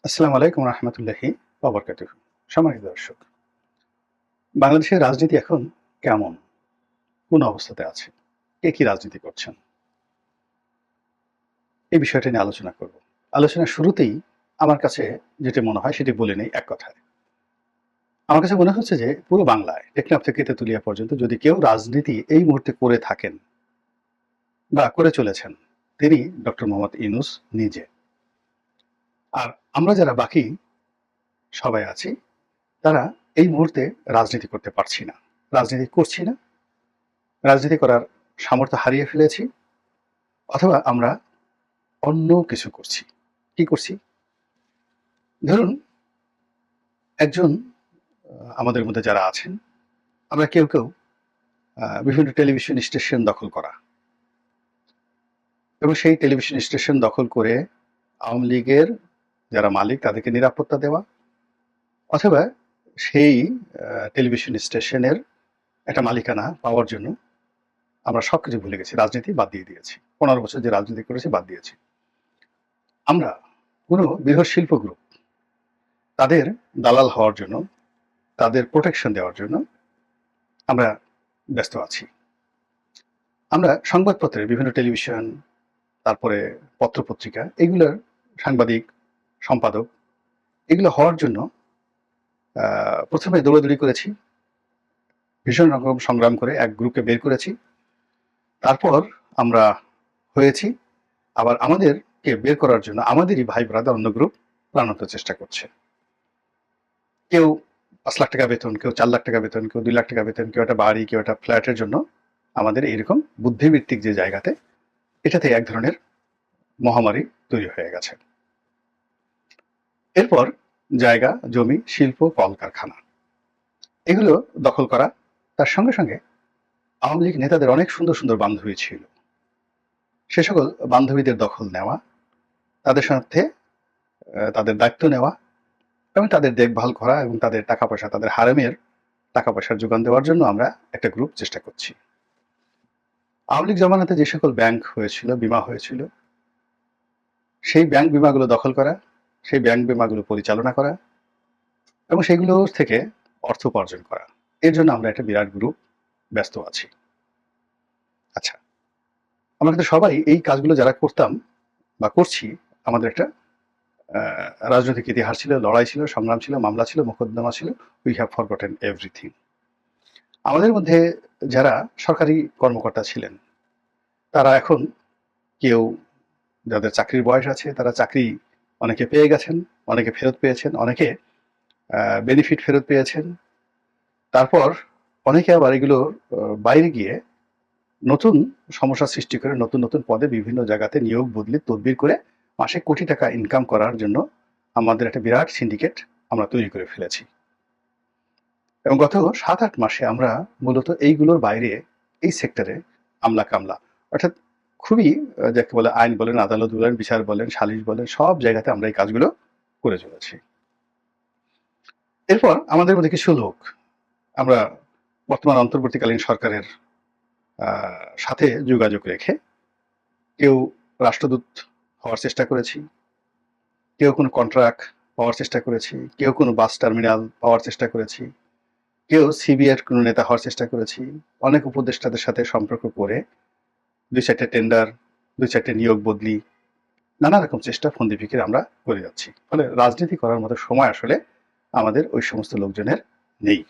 আসসালামু আলাইকুম রহমতুল্লাহি ওয়া বারাকাতুহু। সম্মানিত দর্শক, বাংলাদেশের রাজনীতি এখন কেমন? কোন অবস্থাতে আছে? কে কি রাজনীতি করছেন? এই বিষয়টা নিয়ে আলোচনা করব। আলোচনার শুরুতেই আমার কাছে যেটি মনে হয় সেটি বলে নেই এক কথায়। আমার কাছে মনে হচ্ছে যে পুরো বাংলায় টেকনাফ থেকে তেঁতুলিয়া পর্যন্ত যদি কেউ রাজনীতি এই মুহূর্তে করে থাকেন বা করে চলেছেন, তিনি ডক্টর মোহাম্মদ ইউনূস নিজে। আর আমরা যারা বাকি সবাই আছি, তারা এই মুহূর্তে রাজনীতি করতে পারছি না। রাজনীতি করছি না, রাজনীতি করার সামর্থ্য হারিয়ে ফেলেছি, অথবা আমরা অন্য কিছু করছি। কি করছি? ধরুন, একজন আমাদের মধ্যে যারা আছেন, আমরা কেউ বিভিন্ন টেলিভিশন স্টেশন দখল করা এবং সেই টেলিভিশন স্টেশন দখল করে আওয়ামী লীগের যারা মালিক তাদেরকে নিরাপত্তা দেওয়া, অথবা সেই টেলিভিশন স্টেশনের একটা মালিকানা পাওয়ার জন্য আমরা সবকিছু ভুলে গেছি, রাজনীতি বাদ দিয়ে দিয়েছি। 15 বছর যে রাজনীতি করেছি বাদ দিয়েছি। আমরা কোনো বৃহৎ শিল্প গ্রুপ তাদের দালাল হওয়ার জন্য, তাদের প্রোটেকশন দেওয়ার জন্য আমরা ব্যস্ত আছি। আমরা সংবাদপত্রে বিভিন্ন টেলিভিশন, তারপরে পত্রপত্রিকা, এগুলোর সাংবাদিক, সম্পাদক, এগুলো হওয়ার জন্য প্রথমে দৌড়াদৌড়ি করেছি, ভীষণ রকম সংগ্রাম করে এক গ্রুপকে বের করেছি। তারপর আমরা হয়েছি, আবার আমাদেরকে বের করার জন্য আমাদেরই ভাই ব্রাদার অন্য গ্রুপ প্রাণান্ত চেষ্টা করছে। কেউ 5 লাখ টাকা বেতন, কেউ 4 লাখ টাকা বেতন, কেউ 2 লাখ টাকা বেতন, কেউ একটা বাড়ি, কেউ একটা ফ্ল্যাটের জন্য আমাদের এইরকম বুদ্ধিভিত্তিক যে জায়গাতে, এটাতে এক ধরনের মহামারী তৈরি হয়ে গেছে। এরপর জায়গা, জমি, শিল্প, কলকারখানা এগুলো দখল করা। তার সঙ্গে সঙ্গে আওয়ামী লীগ নেতাদের অনেক সুন্দর সুন্দর বান্ধবী ছিল, সে সকল বান্ধবীদের দখল নেওয়া, তাদের সাথে তাদের দায়িত্ব নেওয়া এবং তাদের দেখভাল করা এবং তাদের টাকা পয়সা, তাদের হারেমের টাকা পয়সার যোগান দেওয়ার জন্য আমরা একটা গ্রুপ চেষ্টা করছি। আওয়ামী লীগ জমানাতে যে সকল ব্যাংক হয়েছিল, বিমা হয়েছিল, সেই ব্যাংক বিমাগুলো দখল করা, সেই ব্যাংক বিমাগুলো পরিচালনা করা এবং সেগুলো থেকে অর্থ উপার্জন করা, এর জন্য আমরা একটা বিরাট গ্রুপ ব্যস্ত আছি। আচ্ছা, আমরা কিন্তু সবাই এই কাজগুলো যারা করতাম বা করছি, আমাদের একটা রাজনৈতিক ইতিহাস ছিল, লড়াই ছিল, সংগ্রাম ছিল, মামলা ছিল, মোকদ্দমা ছিল। We have forgotten everything. আমাদের মধ্যে যারা সরকারি কর্মকর্তা ছিলেন, তারা এখন কেউ, যাদের চাকরির বয়স আছে, তারা চাকরি অনেকে পেয়ে গেছেন, অনেকে ফেরত পেয়েছেন, অনেকে বেনিফিট ফেরত পেয়েছেন। তারপর অনেকে আবার এগুলোর বাইরে গিয়ে নতুন সমস্যা সৃষ্টি করে নতুন নতুন পদে বিভিন্ন জায়গাতে নিয়োগ বদলি তদবির করে মাসে কোটি টাকা ইনকাম করার জন্য আমাদের একটা বিরাট সিন্ডিকেট আমরা তৈরি করে ফেলেছি। এবং গত 7-8 মাসে আমরা মূলত এইগুলোর বাইরে, এই সেক্টরে আমলা কামলা, অর্থাৎ খুবই যাকে বলে আইন বলেন, আদালত বলেন, বিচার বলেন, সালিশ বলেন, সব জায়গাতে আমরা এই কাজগুলো করে চলেছি। এরপর আমাদের মধ্যে কিছু লোক, আমরা বর্তমান অন্তর্বর্তীকালীন সরকারের সাথে যোগাযোগ রেখে কেউ রাষ্ট্রদূত হওয়ার চেষ্টা করেছি, কেউ কোনো কন্ট্রাক্ট পাওয়ার চেষ্টা করেছি, কেউ কোনো বাস টার্মিনাল পাওয়ার চেষ্টা করেছি, কেউ সিবিআইয়ের কোনো নেতা হওয়ার চেষ্টা করেছি। অনেক উপদেষ্টাদের সাথে সম্পর্ক করে 2-4টে টেন্ডার, 2-4টে নিয়োগ বদলি, নানা রকম চেষ্টা ফন্দি ফিকির আমরা করে যাচ্ছি। ফলে রাজনীতি করার মতো সময় আসলে আমাদের ওই সমস্ত লোকজনের নেই।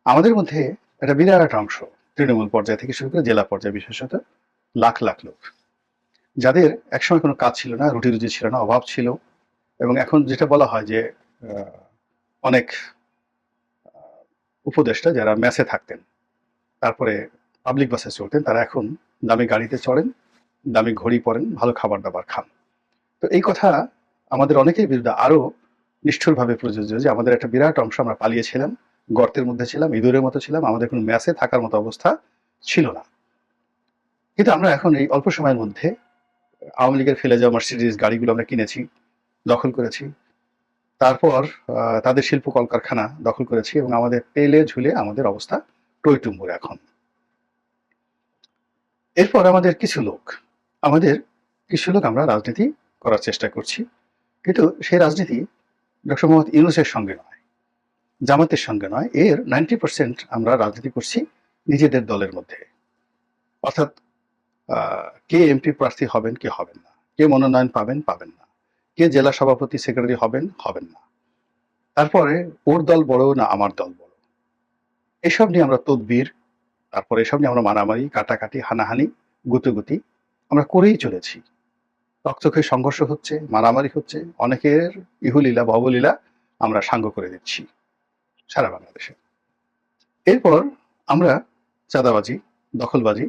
আমাদের মধ্যে একটা বিরাট অংশ, তৃণমূল পর্যায় থেকে শুরু করে জেলা পর্যায়ে বিশেষত লাখ লাখ লোক, যাদের একসময় কোনো কাজ ছিল না, রুটি রুজি ছিল না, অভাব ছিল, এবং এখন যেটা বলা হয় যে অনেক উপদেষ্টা যারা মেসে থাকতেন, তারপরে পাবলিক বাসে চলতেন, তারা এখন দামি গাড়িতে চড়েন, দামি ঘড়ি পরেন, ভালো খাবার দাবার খান। তো এই কথা আমাদের অনেকের বিরুদ্ধে আরো নিষ্ঠুরভাবে প্রযোজ্য যে আমাদের একটা বিরাট অংশ আমরা পালিয়েছিলাম, গর্তের মধ্যে ছিলাম, ইঁদুরের মতো ছিলাম, আমাদের কোনো মেসে থাকার মতো অবস্থা ছিল না। কিন্তু আমরা এখন এই অল্প সময়ের মধ্যে আওয়ামী লীগের ফেলে যাওয়া মার্সিডিজ গাড়িগুলো আমরা কিনেছি, দখল করেছি, তারপর তাদের শিল্প কলকারখানা দখল করেছি এবং আমাদের তেলে ঝুলে আমাদের অবস্থা টইটুম্বুর এখন। এরপর আমাদের কিছু লোক আমরা রাজনীতি করার চেষ্টা করছি, কিন্তু সেই রাজনীতি ডক্টর মোহাম্মদ ইউনূসের সঙ্গে নয়, জামাতের সঙ্গে নয়, এর 90% আমরা রাজনীতি করছি নিজেদের দলের মধ্যে। অর্থাৎ কে এমপি প্রার্থী হবেন, কে হবেন না, কে মনোনয়ন পাবেন, পাবেন না, কে জেলা সভাপতি সেক্রেটারি হবেন, হবেন না, তারপরে ওর দল বড় না আমার দল বড়, এসব নিয়ে আমরা তদবির, তারপরে এসব নিয়ে আমরা মারামারি, কাটাকাটি, হানাহানি, গুতুগুতি আমরা করেই চলেছি। রক্তক্ষয়ী সংঘর্ষ হচ্ছে, মারামারি হচ্ছে, অনেকের ইহুলীলা ভবলীলা আমরা সাঙ্গ করে দিচ্ছি সারা বাংলাদেশে। এরপর আমরা চাঁদাবাজি, দখলবাজি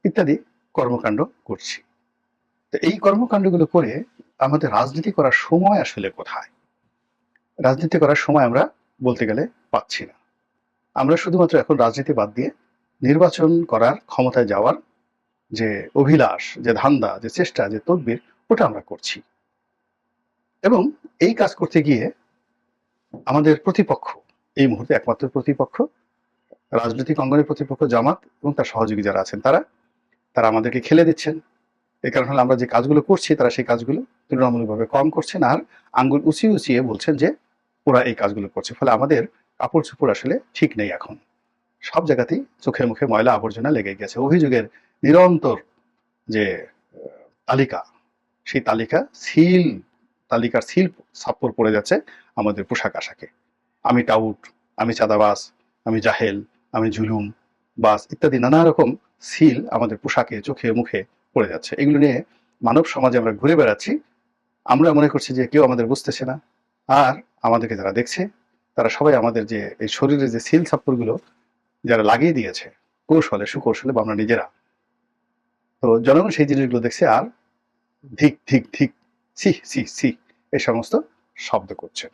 ইত্যাদি কর্মকাণ্ড করছি। তো এই কর্মকাণ্ডগুলো করে আমাদের রাজনীতি করার সময় আসলে কোথায়? রাজনীতি করার সময় আমরা বলতে গেলে পাচ্ছি না। আমরা শুধুমাত্র এখন রাজনীতি বাদ দিয়ে নির্বাচন করার ক্ষমতায় যাওয়ার যে অভিলাষ, যে ধান্দা, যে চেষ্টা, যে তদবির, ওটা আমরা করছি। এবং এই কাজ করতে গিয়ে আমাদের প্রতিপক্ষ, এই মুহূর্তে একমাত্র প্রতিপক্ষ, রাজনৈতিক অঙ্গনের প্রতিপক্ষ জামাত এবং তার সহযোগী যারা আছেন তারা আমাদেরকে খেলে দিচ্ছেন। এই কারণ হলো আমরা যে কাজগুলো করছি তারা সেই কাজগুলো তুলনামূলকভাবে কম করছেন, আর আঙ্গুল উঁচিয়ে উঁচিয়ে বলছেন যে ওরা এই কাজগুলো করছে। ফলে আমাদের কাপড় চোপড় আসলে ঠিক নেই এখন। সব জায়গাতেই চোখে মুখে ময়লা আবর্জনা লেগে গেছে। অভিযোগের নিরন্তর যে তালিকা, সেই তালিকার সিল ছাপ্পর পড়ে যাচ্ছে আমাদের পোশাক আশাকে। আমি টাউট, আমি চাঁদাবাজ, আমি জাহেল, আমি জুলুম বাস ইত্যাদি নানা রকম সিল আমাদের পোশাকে, চোখে মুখে পড়ে যাচ্ছে। এগুলো নিয়ে মানব সমাজে আমরা ঘুরে বেড়াচ্ছি। আমরা মনে করছি যে কেউ আমাদের বুঝতেছে না, আর আমাদেরকে যারা দেখছে তারা সবাই আমাদের যে এই শরীরে যে সিল ছাপ্পরগুলো যারা লাগিয়ে দিয়েছে কৌশলে সুকৌশলে বা আমরা নিজেরা, তো জনগণ সেই জিনিসগুলো দেখছে আর ধিক ধিক ধিক, সি সি সি, এই সমস্ত শব্দ করছে।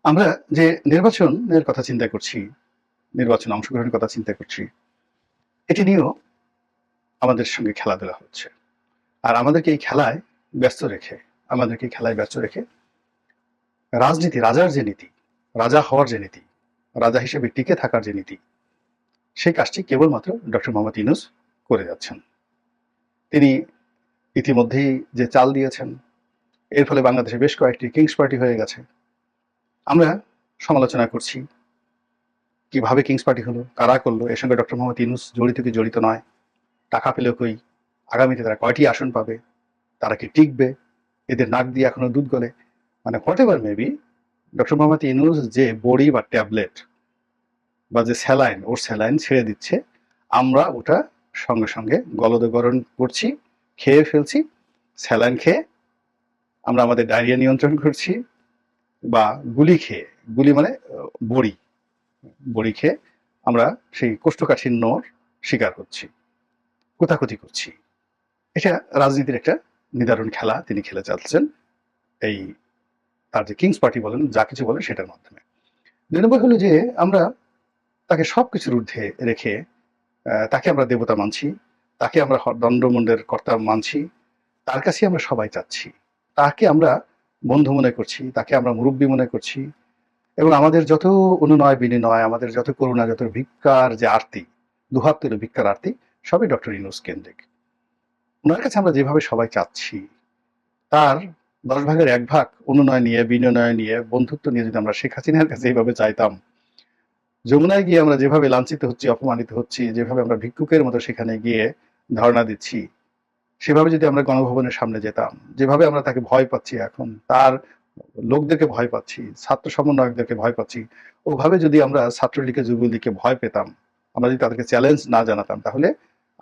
আমরা যে নির্বাচনের কথা চিন্তা করছি, নির্বাচনে অংশগ্রহণের কথা চিন্তা করছি, এটি নিয়েও আমাদের সঙ্গে খেলাধুলা হচ্ছে। আর আমাদেরকে এই খেলায় ব্যস্ত রেখে রাজনীতি, রাজার যে নীতি, রাজা হওয়ার যে নীতি, রাজা হিসেবে টিকে থাকার যে নীতি, সেই কাজটি কেবলমাত্র ডক্টর মোহাম্মদ ইউনূস করে যাচ্ছেন। তিনি ইতিমধ্যেই যে চাল দিয়েছেন, এর ফলে বাংলাদেশে বেশ কয়েকটি কিংস পার্টি হয়ে গেছে। আমরা সমালোচনা করছি কিভাবে কিংস পার্টি হলো, কারা করলো, এর সঙ্গে ডক্টর মোহাম্মদ ইউনূস জড়িত কি জড়িত নয়, টাকা পেলেও কই, আগামীতে তারা কয়টি আসন পাবে, তারা কি টিকবে, এদের নাক দিয়ে এখনো দুধ গলে, মানে what ever maybe, doctor Mohammad Yunus যে বড়ি বা ট্যাবলেট বা যে স্যালাইন, ওর স্যালাইন ছেড়ে দিচ্ছে, আমরা ওটা সঙ্গে সঙ্গে গলদগরণ করছি, খেয়ে ফেলছি। স্যালাইন খেয়ে আমরা আমাদের ডায়রিয়া নিয়ন্ত্রণ করছি, বা গুলি মানে বড়ি খেয়ে আমরা সেই কোষ্ঠকাঠিন্যর শিকার হচ্ছি, কোথাকুতি করছি। এটা রাজনীতির একটা নিদারুণ খেলা তিনি খেলে যাচ্ছেন, এই তার যে কিংস পার্টি বলেন, যা কিছু বলেন সেটার মাধ্যমে। ২ নম্বর হলো যে আমরা তাকে সবকিছুর ঊর্ধ্বে রেখে তাকে আমরা দেবতা মানছি, তাকে আমরা দণ্ডমুণ্ডের কর্তা মানছি, তার কাছে আমরা সবাই চাচ্ছি, তাকে আমরা বন্ধু মনে করছি, তাকে আমরা মুরব্বী মনে করছি, এবং আমাদের যত অনুনয় বিনিময়, আমাদের যত করুণা, যত ভিক্ষার যে আরতি, দুহাত তুলে ভিক্ষার আরতি, সবই ডক্টর ইউনূস কেন্দ্রিক। ওনার কাছে আমরা যেভাবে সবাই চাচ্ছি, তার ১০ ভাগের ১ ভাগ অনুনয় নিয়ে, বিনয় নিয়ে, বন্ধুত্ব নিয়ে যদি আমরা শেখ হাসিনার কাছে এইভাবে চাইতাম, যমুনায় গিয়ে আমরা যেভাবে লাঞ্ছিত হচ্ছি, অপমানিত হচ্ছি, যেভাবে আমরা ভিক্ষুকের মতো সেখানে গিয়ে ধর্ণা দিচ্ছি, সেভাবে যদি আমরা গণভবনের সামনে যেতাম, যেভাবে আমরা তাকে ভয় পাচ্ছি, এখন তার লোকদেরকে ভয় পাচ্ছি, ছাত্র সমন্বয়কদেরকে ভয় পাচ্ছি, ওভাবে যদি আমরা ছাত্রলীগকে, যুবলীগকে ভয় পেতাম, আমরা যদি তাদেরকে চ্যালেঞ্জ না জানাতাম, তাহলে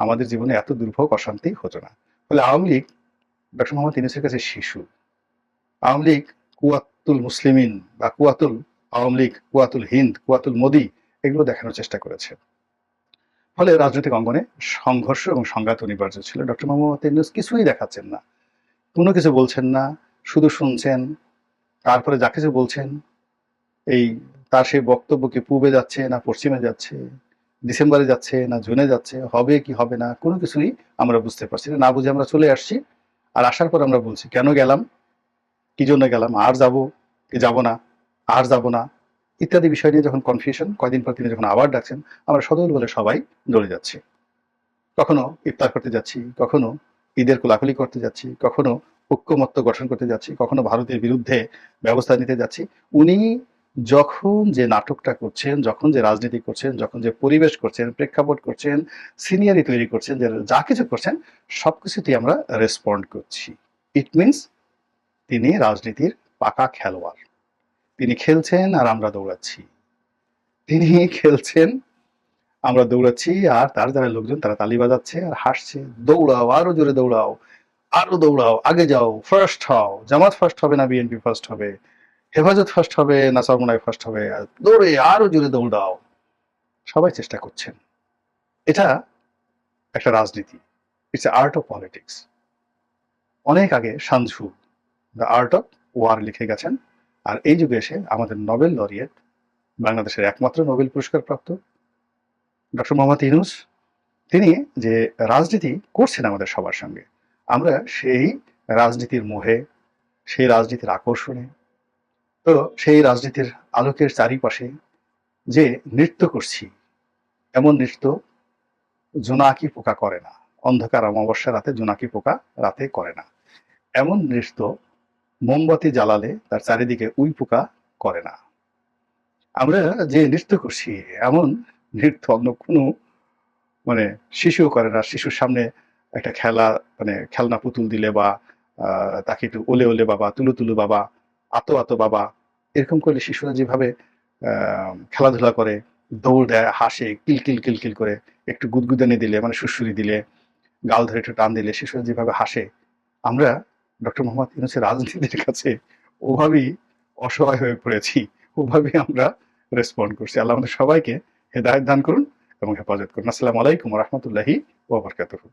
আমাদের জীবনে এত দুর্ভোগ অশান্তি হতো না। ফলে আওয়ামী লীগ ডক্টর মোহাম্মদ ইউনূসের কাছে শিশু। আওয়ামী লীগ কুয়াতুল মুসলিমিন বা কুয়াতুল আওয়ামী লীগ, কুয়াতুল হিন্দ, কুয়াতুল মোদি, এগুলো দেখানোর চেষ্টা করেছে। ফলে রাজনৈতিক অঙ্গনে সংঘর্ষ এবং সংঘাত অনিবার্য ছিল। ডক্টর মোহাম্মদ ইউনূস কিছুই দেখাচ্ছেন না, কোনো কিছু বলছেন না, শুধু শুনছেন। তারপরে যা কিছু বলছেন, এই তার সেই বক্তব্য কি পূবে যাচ্ছে না পশ্চিমে যাচ্ছে, ডিসেম্বরে যাচ্ছে না জুনে যাচ্ছে, হবে কি হবে না, কোনো কিছুই আমরা বুঝতে পারছি না। না বুঝে আমরা চলে আসছি, আর আসার পর আমরা বলছি কেন গেলাম, কি জন্য গেলাম, আর যাবো কি যাবো না, আর যাবো না ইত্যাদি বিষয় নিয়ে যখন কনফিউশন, কয়দিন পর তিনি যখন আবার ডাকছেন, আমরা সদল বলে সবাই দৌড়ে যাচ্ছি। কখনো ইফতার করতে যাচ্ছি, কখনো ঈদের কোলাকুলি করতে যাচ্ছি, কখনো ঐক্যমত্য গঠন করতে যাচ্ছি, কখনো ভারতের বিরুদ্ধে ব্যবস্থা নিতে যাচ্ছি। উনি যখন যে নাটকটা করছেন, যখন যে রাজনীতি করছেন, যখন যে পরিবেশ করছেন, প্রেক্ষাপট করছেন, সিনিয়রি তৈরি করছেন, যে যা কিছু করছেন সবকিছুতেই আমরা রেসপন্ড করছি। ইট মিনস তিনি রাজনীতির পাকা খেলোয়াড়। তিনি খেলছেন আর আমরা দৌড়াচ্ছি। তিনি খেলছেন, আমরা দৌড়াচ্ছি, আর তার যারা লোকজন তারা তালি বাজাচ্ছে আর হাসছে। দৌড়াও, আরো জোরে দৌড়াও, আরো দৌড়াও, আগে যাও, ফার্স্ট হও। জামাত ফার্স্ট হবে না বিএনপি ফার্স্ট হবে, হেফাজত ফার্স্ট হবে না চরমোনাই ফার্স্ট হবে, দৌড়ে আরো জোরে দৌড়াও। সবাই চেষ্টা করছেন। এটা একটা রাজনীতি। It's art of politics. অনেক আগে সানঝু দ্য আর্ট অফ ওয়ার লিখে গেছেন। আর এই যুগে এসে আমাদের নোবেল লরিয়েট, বাংলাদেশের একমাত্র নোবেল পুরস্কার প্রাপ্ত ডক্টর মোহাম্মদ ইউনূস, তিনি যে রাজনীতি করছেন আমাদের সবার সঙ্গে, আমরা সেই রাজনীতির মোহে, সেই রাজনীতির আকর্ষণে, তো সেই রাজনীতির আলোকের চারিপাশে যে নৃত্য করছি, এমন নৃত্য জোনাকি পোকা করে না। অন্ধকার অমাবস্যা রাতে জোনাকি পোকা রাতে করে না। এমন নৃত্য মোমবাতি জ্বালালে তার চারিদিকে উই পোকা করে না। আমরা যে নৃত্য করছি এমন নৃত্য অন্য কোনো মানে শিশুও করে না। শিশুর সামনে একটা খেলা মানে খেলনা পুতুল দিলে বা তাকে একটু ওলে ওলে বাবা, তুলু তুলু বাবা, আতো আতো বাবা, এরকম করলে শিশুরা যেভাবে খেলাধুলা করে, দৌড় দেয়, হাসে, কিলকিল কিলকিল করে, একটু গুদগুদানি দিলে মানে সুড়সুড়ি দিলে, গাল ধরে একটু টান দিলে শিশুরা যেভাবে হাসে, আমরা ডক্টর মোহাম্মদ ইউনূসের রাজনীতির কাছে ওভাবেই অসহায় হয়ে পড়েছি। ওভাবেই আমরা রেসপন্ড করছি। আল্লাহ আমাদের সবাইকে হেদায়েত দান করুন এবং হেফাজত করুন। আসসালামু আলাইকুম ওয়া রাহমাতুল্লাহি ওয়া বারাকাতুহু।